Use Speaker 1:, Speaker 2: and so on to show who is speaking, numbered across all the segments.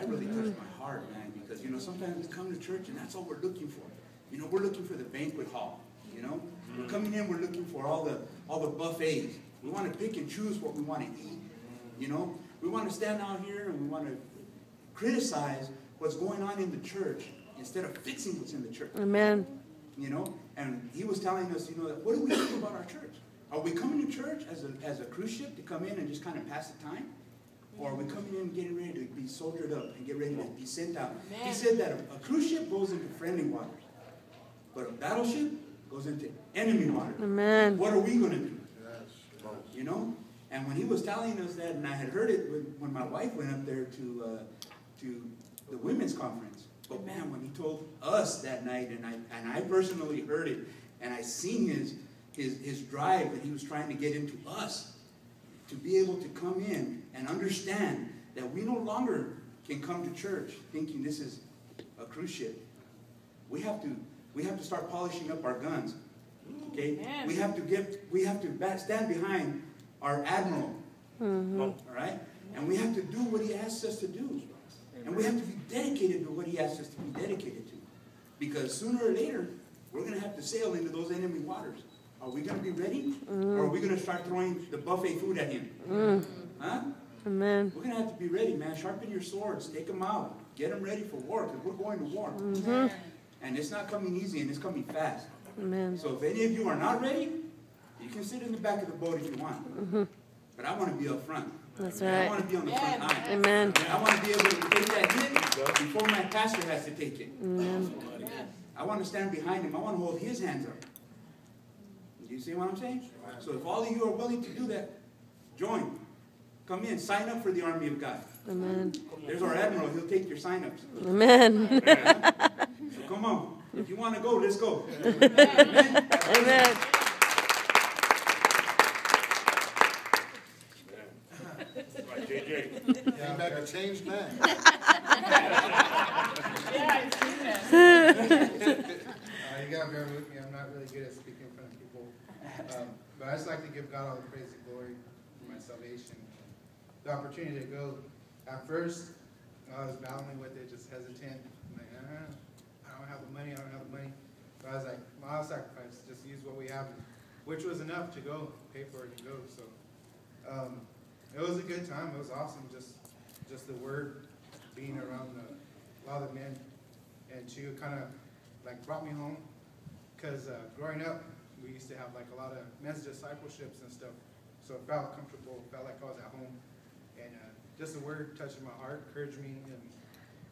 Speaker 1: that really touched my heart, man, because, you know, sometimes we come to church and that's all we're looking for. You know, we're looking for the banquet hall, you know. We're coming in, we're looking for all the buffets. We want to pick and choose what we want to eat, you know. We want to stand out here and we want to criticize what's going on in the church instead of fixing what's in the church.
Speaker 2: Amen.
Speaker 1: You know, and he was telling us, you know, what do we think about our church? Are we coming to church as a cruise ship to come in and just kind of pass the time? Or are we coming in and getting ready to be soldiered up and get ready to be sent out? Amen. He said that a cruise ship goes into friendly waters, but a battleship goes into enemy waters. Amen. What are we going to do? You know? And when he was telling us that, and I had heard it when my wife went up there to the women's conference. But man, when he told us that night, and I personally heard it, and I seen his drive that he was trying to get into us, to be able to come in and understand that we no longer can come to church thinking this is a cruise ship. We have to start polishing up our guns. Okay? Amen. We have to stand behind our admiral. Mm-hmm. All right? And we have to do what he asks us to do. And we have to be dedicated to what he asks us to be dedicated to. Because sooner or later, we're going to have to sail into those enemy waters. Are we going to be ready? Or are we going to start throwing the buffet food at him? Huh? Amen. We're going to have to be ready, man. Sharpen your swords. Take them out. Get them ready for war, because we're going to war. And it's not coming easy, and it's coming fast. Amen. So if any of you are not ready, you can sit in the back of the boat if you want. But I want to be up front. That's right. I want to be on the front line. Amen. I want to be able to take that hit before my pastor has to take it. Amen. I want to stand behind him. I want to hold his hands up. Do you see what I'm saying? So if all of you are willing to do that, join. Come in. Sign up for the army of God. Amen. There's our admiral. He'll take your sign-ups. Amen. So come on. If you want to go, let's go. Amen. Amen.
Speaker 3: Right, JJ. Came back a changed man.
Speaker 4: You got to bear with me. I'm not really good at speaking in front of people. But I just like to give God all the praise and glory for my salvation. The opportunity to go. At first, I was battling with it, just hesitant. I'm like, I don't have the money. So I was like, well, I'll sacrifice. Just use what we have, which was enough to go, pay for it and go. So it was a good time. It was awesome. Just the word, being around a lot of men, and she kind of like brought me home. Because growing up, we used to have like a lot of men's discipleships and stuff. So it felt comfortable, felt like I was at home. And just the word touching my heart, encouraged me, and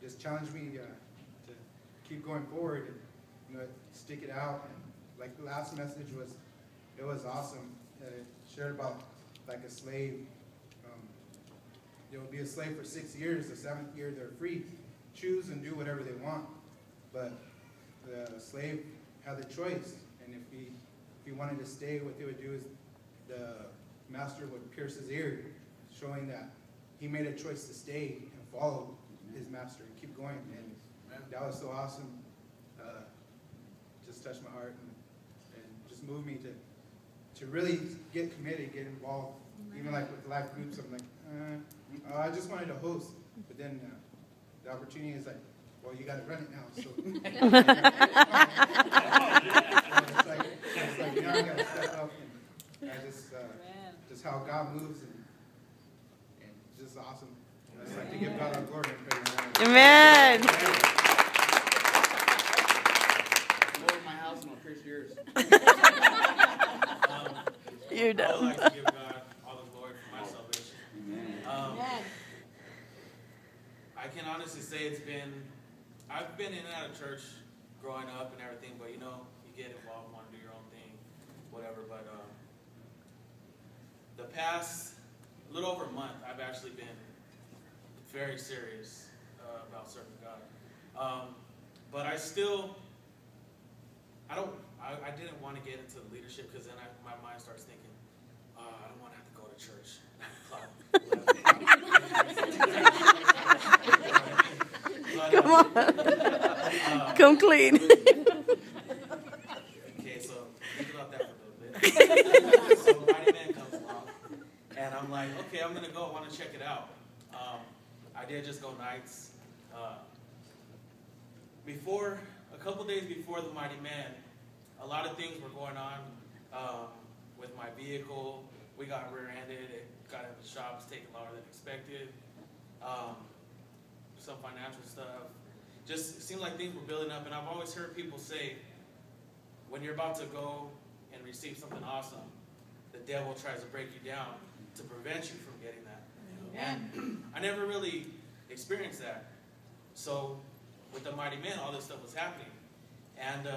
Speaker 4: just challenged me to keep going forward and, you know, stick it out. And like the last message was, it was awesome. It shared about like a slave. They would be a slave for 6 years. The 7th year, they're free. Choose and do whatever they want. But the slave had the choice. And if he wanted to stay, what they would do is the master would pierce his ear, showing that he made a choice to stay and follow his master and keep going. And that was so awesome. Just touched my heart and just moved me to really get committed, get involved. Even like with life groups, I'm like, I just wanted to host. But then the opportunity is like, well, you got to run it now. So it's like now I got to step up. And I just how God moves and just awesome. I just like to give God our glory and praise.
Speaker 2: Amen.
Speaker 5: Lord, my house and I'll curse yours.
Speaker 2: You're dumb.
Speaker 5: I would like to give God all the glory for my salvation.
Speaker 6: Amen.
Speaker 5: I can honestly say I've been in and out of church growing up and everything, but you know, you get involved, want to do your own thing, whatever. But the past little over a month, I've actually been very serious about serving God. But I didn't want to get into the leadership because then my mind starts thinking, I don't want to have to go to church.
Speaker 2: Come on. Come clean.
Speaker 5: Okay, so think about that for a little bit. So Mighty Man comes along, and I'm like, okay, I'm going to go. I want to check it out. I did just go nights, Before, a couple days before the Mighty Man, a lot of things were going on with my vehicle. We got rear-ended. It got in the shop. It's taking longer than expected. Some financial stuff. Just it seemed like things were building up. And I've always heard people say, when you're about to go and receive something awesome, the devil tries to break you down to prevent you from getting that. And I never really experienced that. So with the Mighty Man, all this stuff was happening. And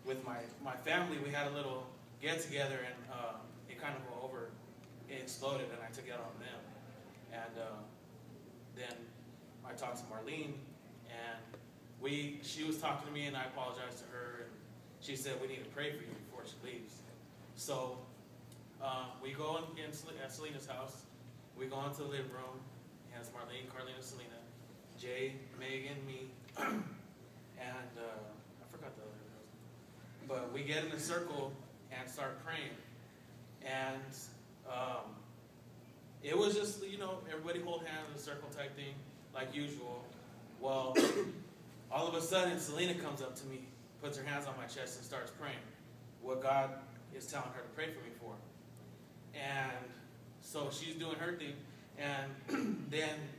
Speaker 5: with my family, we had a little get-together, and it kind of went over. It exploded, and I took it out on them. And then I talked to Marlene, and she was talking to me, and I apologized to her, and she said, we need to pray for you before she leaves. So we go at Selena's house. We go into the living room. It has Marlene, Carlene, and Selena, Jay, Megan, me, and I forgot the other girls. But we get in a circle and start praying. And it was just, everybody hold hands in a circle type thing, like usual. Well, all of a sudden, Selena comes up to me, puts her hands on my chest, and starts praying what God is telling her to pray for me for. And so she's doing her thing, and then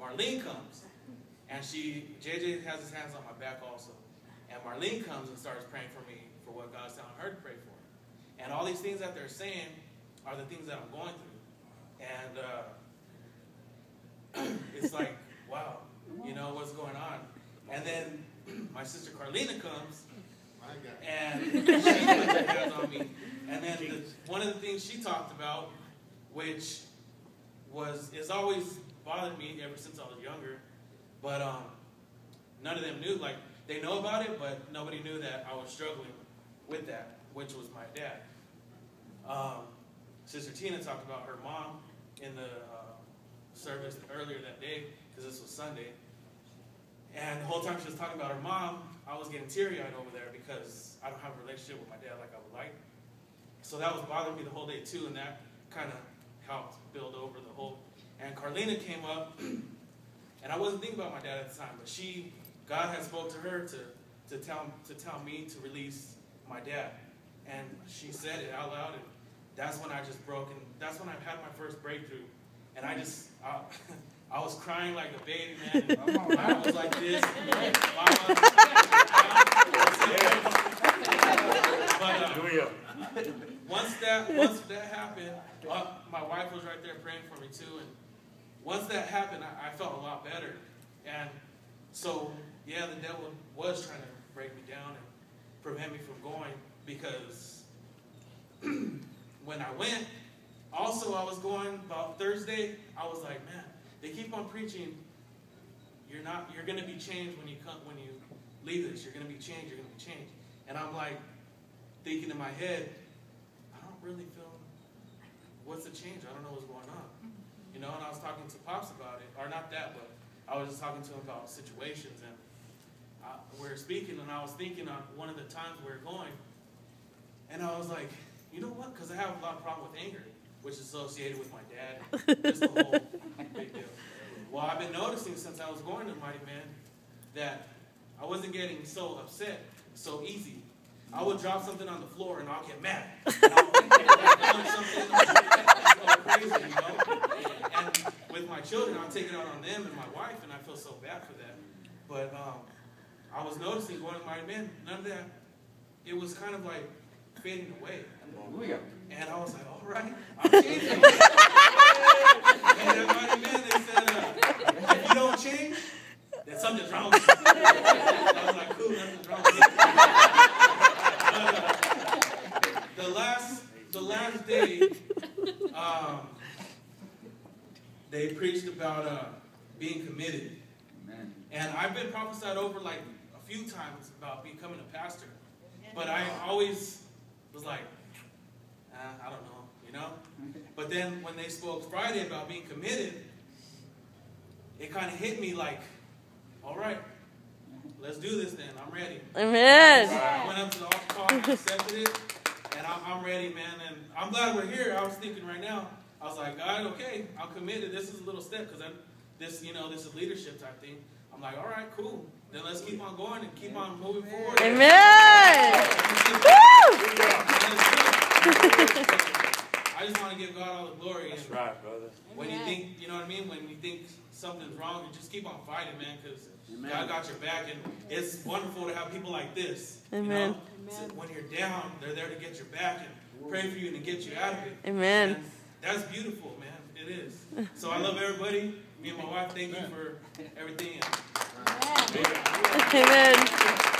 Speaker 5: Marlene comes, and JJ has his hands on my back also, and Marlene comes and starts praying for me for what God's telling her to pray for. And all these things that they're saying are the things that I'm going through. And it's like, wow, what's going on? And then my sister Carlina comes, and she puts her hands on me. And then one of the things she talked about, which has always bothered me ever since I was younger, but none of them knew. Like, they know about it, but nobody knew that I was struggling with that, which was my dad. Sister Tina talked about her mom in the service earlier that day, because this was Sunday. And the whole time she was talking about her mom, I was getting teary-eyed over there because I don't have a relationship with my dad like I would like. So that was bothering me the whole day too, and that kind of helped build over the whole. And Carlina came up, and I wasn't thinking about my dad at the time, but God had spoke to her to tell me to release my dad. And she said it out loud, and that's when I just broke, and that's when I had my first breakthrough. And I was crying like a baby, man. And I was like this. But once that happened, my wife was right there praying for me too. And once that happened, I felt a lot better. And so, yeah, the devil was trying to break me down and prevent me from going, because when I went, also I was going about Thursday, I was like, man, they keep on preaching, you're going to be changed when you leave this. You're going to be changed. You're going to be changed. And I'm like thinking in my head, I don't really feel, what's the change? I don't know what's going on. And I was talking to Pops about it, or not that, but I was just talking to him about situations. And we were speaking, and I was thinking on one of the times we were going, and I was like, you know what? Because I have a lot of problem with anger, which is associated with my dad. Just the whole big deal. Well, I've been noticing since I was going to Mighty Man that I wasn't getting so upset so easy. I would drop something on the floor and I'll get mad. And I'll punch something and go crazy, And with my children, I'll take it out on them and my wife, and I feel so bad for that. But I was noticing going to Mighty Man, none of that, it was kind of like fading away. And I was like, all right, I'm changing. And at Mighty Man, they said, if you don't change, then something's wrong with you. I was like, cool, nothing's wrong with you. The last day, they preached about being committed. Amen. And I've been prophesied over like a few times about becoming a pastor. But I always was like, I don't know, But then when they spoke Friday about being committed, it kind of hit me like, all right, let's do this then. I'm ready.
Speaker 2: Amen.
Speaker 5: I went up to the altar call and accepted it, and I'm ready, man. And I'm glad we're here. I was thinking right now, I was like, God, okay, I'm committed. This is a little step, because this is leadership type thing. I'm like, all right, cool. Then let's keep on going and keep on moving forward.
Speaker 2: Amen.
Speaker 5: I just want to give God all the glory.
Speaker 6: That's right, brother.
Speaker 5: When you think, you know what I mean? When you think something's wrong, you just keep on fighting, man, because God got your back. And it's wonderful to have people like this.
Speaker 2: Amen.
Speaker 5: So when you're down, they're there to get your back and pray for you and to get you out of it.
Speaker 2: Amen.
Speaker 5: And that's beautiful, man. It is. So I love everybody. Me and my wife, thank you for everything.
Speaker 2: Amen.